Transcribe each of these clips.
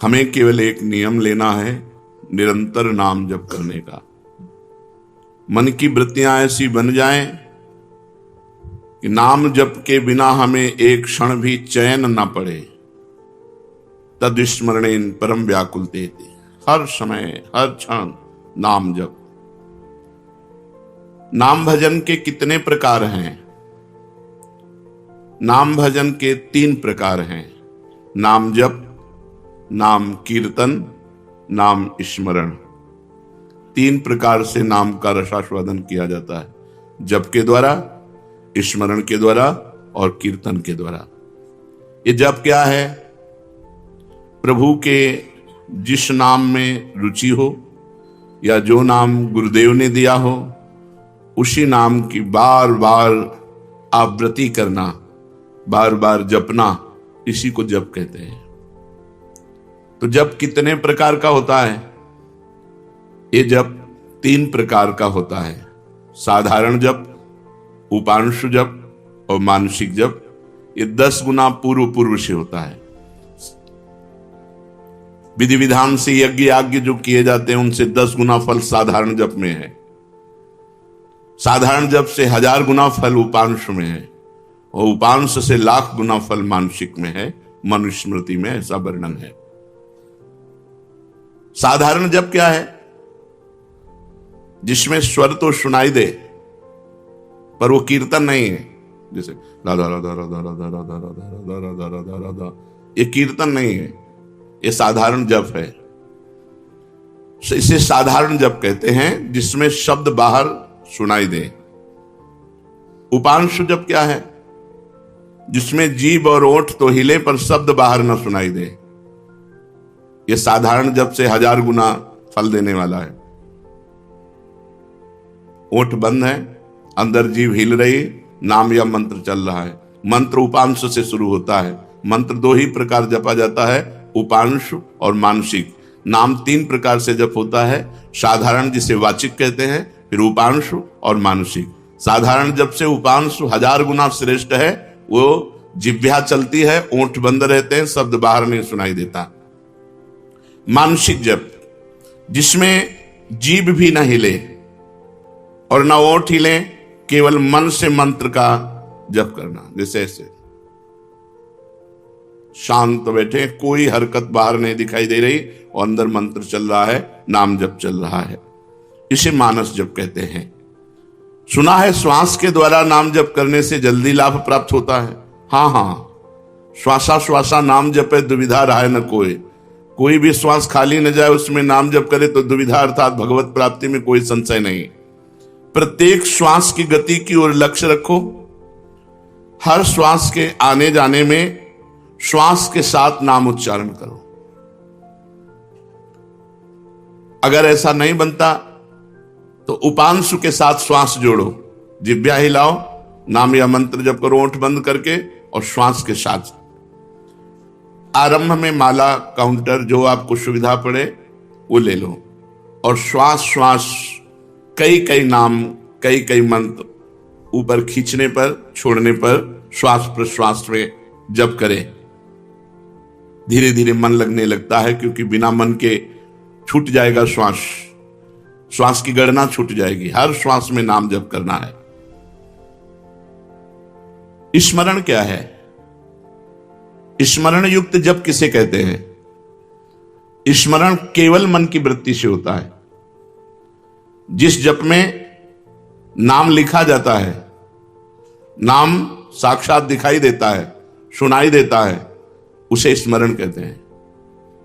हमें केवल एक नियम लेना है, निरंतर नाम जप करने का। मन की वृत्तियां ऐसी बन जाएं कि नाम जप के बिना हमें एक क्षण भी चैन न पड़े। तद स्मरणेन परम व्याकुलते, हर समय हर क्षण नाम जप। नाम भजन के कितने प्रकार हैं? नाम भजन के 3 प्रकार हैं, नाम जप, नाम कीर्तन, नाम स्मरण। 3 प्रकार से नाम का रसास्वादन किया जाता है, जप के द्वारा, स्मरण के द्वारा और कीर्तन के द्वारा। ये जप क्या है? प्रभु के जिस नाम में रुचि हो या जो नाम गुरुदेव ने दिया हो, उसी नाम की बार बार आवृत्ति करना, बार बार जपना, इसी को जप कहते हैं। तो जप कितने प्रकार का होता है? ये जप 3 प्रकार का होता है, साधारण जप, उपांशु जप और मानसिक जप। ये 10 गुना पूर्व से होता है। विधि विधान से यज्ञ जो किए जाते हैं, उनसे 10 गुना फल साधारण जप में है। साधारण जप से 1000 गुना फल उपांश में है और उपांश से 1,00,000 गुना फल मानसिक में है। मनुस्मृति में ऐसा वर्णन है। साधारण जप क्या है? जिसमें स्वर तो सुनाई दे पर वो कीर्तन नहीं है। जैसे राधा राधा राधा राधा राधा राधा राधा राधा राधा, ये कीर्तन नहीं है, ये साधारण जप है। इसे साधारण जप कहते हैं, जिसमें शब्द बाहर सुनाई दे। उपांशु जप क्या है? जिसमें जीभ और ओठ तो हिले पर शब्द बाहर न सुनाई दे। ये साधारण जप से 1000 गुना फल देने वाला है। ओठ बंद है, अंदर जीभ हिल रही, नाम या मंत्र चल रहा है। मंत्र उपांश से शुरू होता है। मंत्र 2 ही प्रकार जपा जाता है, उपांश और मानसिक। नाम 3 प्रकार से जप होता है, साधारण जिसे वाचिक कहते हैं, फिर उपांश और मानसिक। साधारण जप से उपांश 1000 गुना श्रेष्ठ है। वो जिह्वा चलती है, ओठ बंद रहते हैं, शब्द बाहर नहीं सुनाई देता। मानसिक जप, जिसमें जीभ भी न हिले और न ओठ हिले, केवल मन से मंत्र का जप करना। जैसे ऐसे शांत बैठे, कोई हरकत बाहर नहीं दिखाई दे रही और अंदर मंत्र चल रहा है, नाम जप चल रहा है। इसे मानस जप कहते हैं। सुना है श्वास के द्वारा नाम जप करने से जल्दी लाभ प्राप्त होता है। हाँ, श्वासा श्वासा नाम जपे दुविधा रहा न कोई भी श्वास खाली न जाए, उसमें नाम जप करे तो दुविधा अर्थात भगवत प्राप्ति में कोई संशय नहीं। प्रत्येक श्वास की गति की ओर लक्ष्य रखो। हर श्वास के आने जाने में श्वास के साथ नाम उच्चारण करो। अगर ऐसा नहीं बनता तो उपांशु के साथ श्वास जोड़ो, जिह्वा हिलाओ, नाम या मंत्र जप करो ओठ बंद करके और श्वास के साथ। आरंभ में माला काउंटर जो आपको सुविधा पड़े वो ले लो और श्वास कई नाम कई मंत्र ऊपर खींचने पर छोड़ने पर श्वास प्रश्वास में जप करें। धीरे धीरे मन लगने लगता है, क्योंकि बिना मन के छूट जाएगा श्वास की गणना छूट जाएगी। हर श्वास में नाम जप करना है। स्मरण क्या है? स्मरण युक्त जप किसे कहते हैं? स्मरण केवल मन की वृत्ति से होता है। जिस जप में नाम लिखा जाता है, नाम साक्षात दिखाई देता है, सुनाई देता है, उसे स्मरण कहते हैं।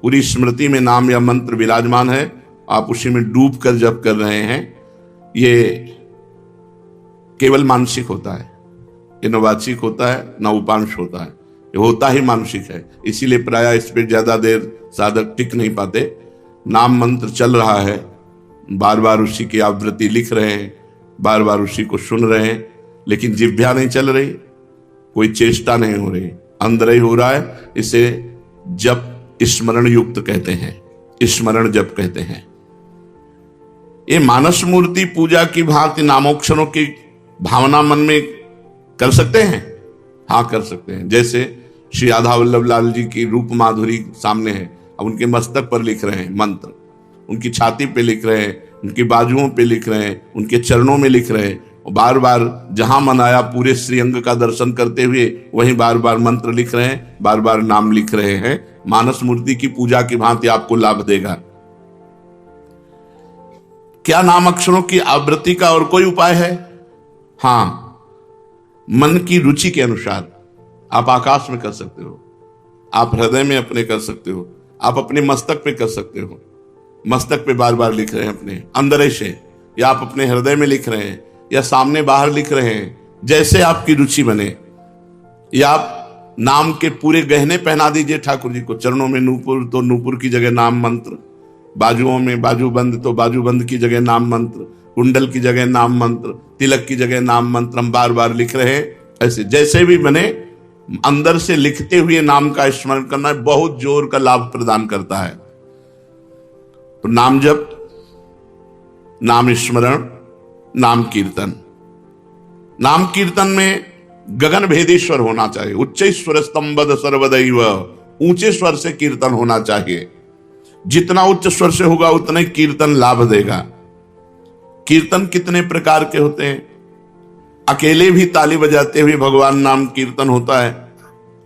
पूरी स्मृति में नाम या मंत्र विराजमान है, आप उसी में डूब कर जप कर रहे हैं। ये केवल मानसिक होता है, ये न वाचिक होता है न उपांश होता है, ये होता ही मानसिक है। इसीलिए प्रायः इस पर ज्यादा देर साधक टिक नहीं पाते। नाम मंत्र चल रहा है, बार बार उसी की आवृत्ति लिख रहे हैं, बार बार उसी को सुन रहे हैं, लेकिन जिह्वा नहीं चल रही, कोई चेष्टा नहीं हो रही, अंदर ही हो रहा है। इसे जप स्मरण युक्त कहते हैं, स्मरण जप कहते हैं। ये मानस मूर्ति पूजा की भांति नामोक्षरों की भावना मन में कर सकते हैं। हाँ, कर सकते हैं। जैसे श्री राधा वल्लभ लाल जी की रूप माधुरी सामने है, अब उनके मस्तक पर लिख रहे हैं मंत्र, उनकी छाती पे लिख रहे हैं, उनकी बाजुओं पे लिख रहे हैं, उनके चरणों में लिख रहे हैं, और बार बार जहां मन आया पूरे श्रीअंग का दर्शन करते हुए वहीं बार बार मंत्र लिख रहे हैं, बार बार नाम लिख रहे हैं। मानस मूर्ति की पूजा की भांति आपको लाभ देगा। क्या नाम अक्षरों की आवृत्ति का और कोई उपाय है? हां, मन की रुचि के अनुसार आप आकाश में कर सकते हो, आप हृदय में अपने कर सकते हो, आप अपने मस्तक पे कर सकते हो। मस्तक पे बार बार लिख रहे हैं अपने अंदर से, या आप अपने हृदय में लिख रहे हैं, या सामने बाहर लिख रहे हैं, जैसे आपकी रुचि बने। या आप नाम के पूरे गहने पहना दीजिए ठाकुर जी को। चरणों में नूपुर तो नूपुर की जगह नाम मंत्र, बाजुओं में बाजूबंद तो बाजूबंद की जगह नाम मंत्र, कुंडल की जगह नाम मंत्र, तिलक की जगह नाम मंत्र हम बार बार लिख रहे हैं। ऐसे जैसे भी बने, अंदर से लिखते हुए नाम का स्मरण करना बहुत जोर का लाभ प्रदान करता है। तो नाम जप, नाम स्मरण, नाम कीर्तन। नाम कीर्तन में गगन भेदेश्वर होना चाहिए। उच्च स्वर स्तंभद सर्वदैव, ऊंचे स्वर से कीर्तन होना चाहिए। जितना उच्च स्वर से होगा उतना ही कीर्तन लाभ देगा। कीर्तन कितने प्रकार के होते हैं? अकेले भी ताली बजाते हुए भगवान नाम कीर्तन होता है।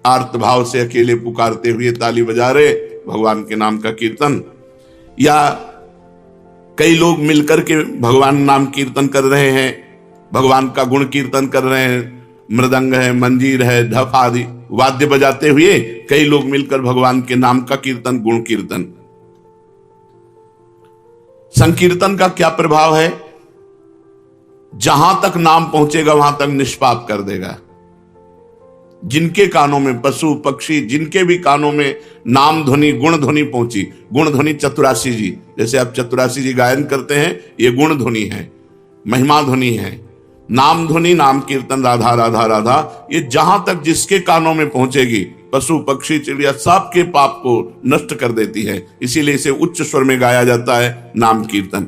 आर्त भाव से अकेले पुकारते हुए ताली बजा रहे भगवान के नाम का कीर्तन, या कई लोग मिलकर के भगवान नाम कीर्तन कर रहे हैं, भगवान का गुण कीर्तन कर रहे हैं। मृदंग है, मंजीर है, ढप आदि वाद्य बजाते हुए कई लोग मिलकर भगवान के नाम का कीर्तन, गुण कीर्तन। संकीर्तन का क्या प्रभाव है? जहां तक नाम पहुंचेगा वहां तक निष्पाप कर देगा। जिनके कानों में, पशु पक्षी जिनके भी कानों में नाम ध्वनि, गुण ध्वनि पहुंची, गुण ध्वनि चतुरासी जी, जैसे आप चतुरासी जी गायन करते हैं, ये गुण ध्वनि है, महिमा ध्वनि है। नाम ध्वनि, नाम कीर्तन, राधा राधा राधा, ये जहां तक जिसके कानों में पहुंचेगी, पशु पक्षी चिड़िया सबके पाप को नष्ट कर देती है। इसीलिए इसे उच्च स्वर में गाया जाता है नाम कीर्तन।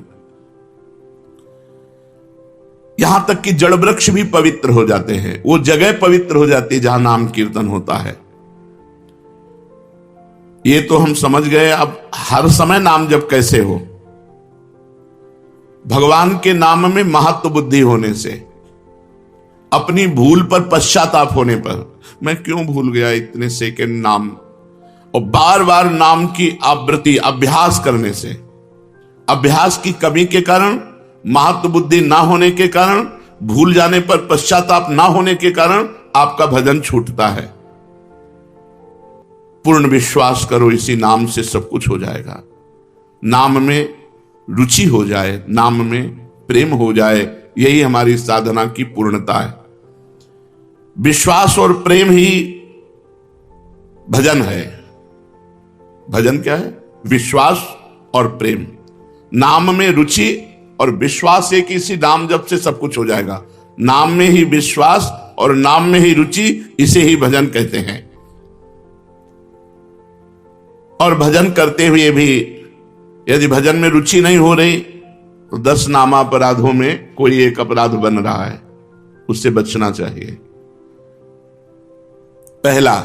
यहां तक कि जड़ वृक्ष भी पवित्र हो जाते हैं, वो जगह पवित्र हो जाती है जहां नाम कीर्तन होता है। ये तो हम समझ गए। अब हर समय नाम जप कैसे हो? भगवान के नाम में महत्व बुद्धि होने से, अपनी भूल पर पश्चाताप होने पर, मैं क्यों भूल गया इतने सेकंड नाम, और बार बार नाम की आवृत्ति अभ्यास करने से, अभ्यास की कमी के कारण, महत्व बुद्धि ना होने के कारण, भूल जाने पर पश्चाताप ना होने के कारण आपका भजन छूटता है। पूर्ण विश्वास करो, इसी नाम से सब कुछ हो जाएगा। नाम में रुचि हो जाए, नाम में प्रेम हो जाए, यही हमारी साधना की पूर्णता है। विश्वास और प्रेम ही भजन है। भजन क्या है? विश्वास और प्रेम। नाम में रुचि और विश्वास, एक इसी नाम जप से सब कुछ हो जाएगा। नाम में ही विश्वास और नाम में ही रुचि, इसे ही भजन कहते हैं। और भजन करते हुए भी यदि भजन में रुचि नहीं हो रही तो 10 नामापराधों में कोई एक अपराध बन रहा है, उससे बचना चाहिए। पहला,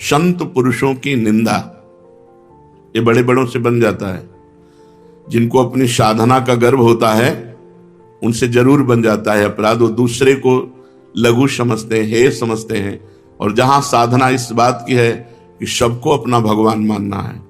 संत पुरुषों की निंदा। ये बड़े बड़ों से बन जाता है। जिनको अपनी साधना का गर्व होता है उनसे जरूर बन जाता है अपराध। वो दूसरे को लघु समझते हैं, हेय समझते हैं। और जहां साधना इस बात की है कि सबको अपना भगवान मानना है,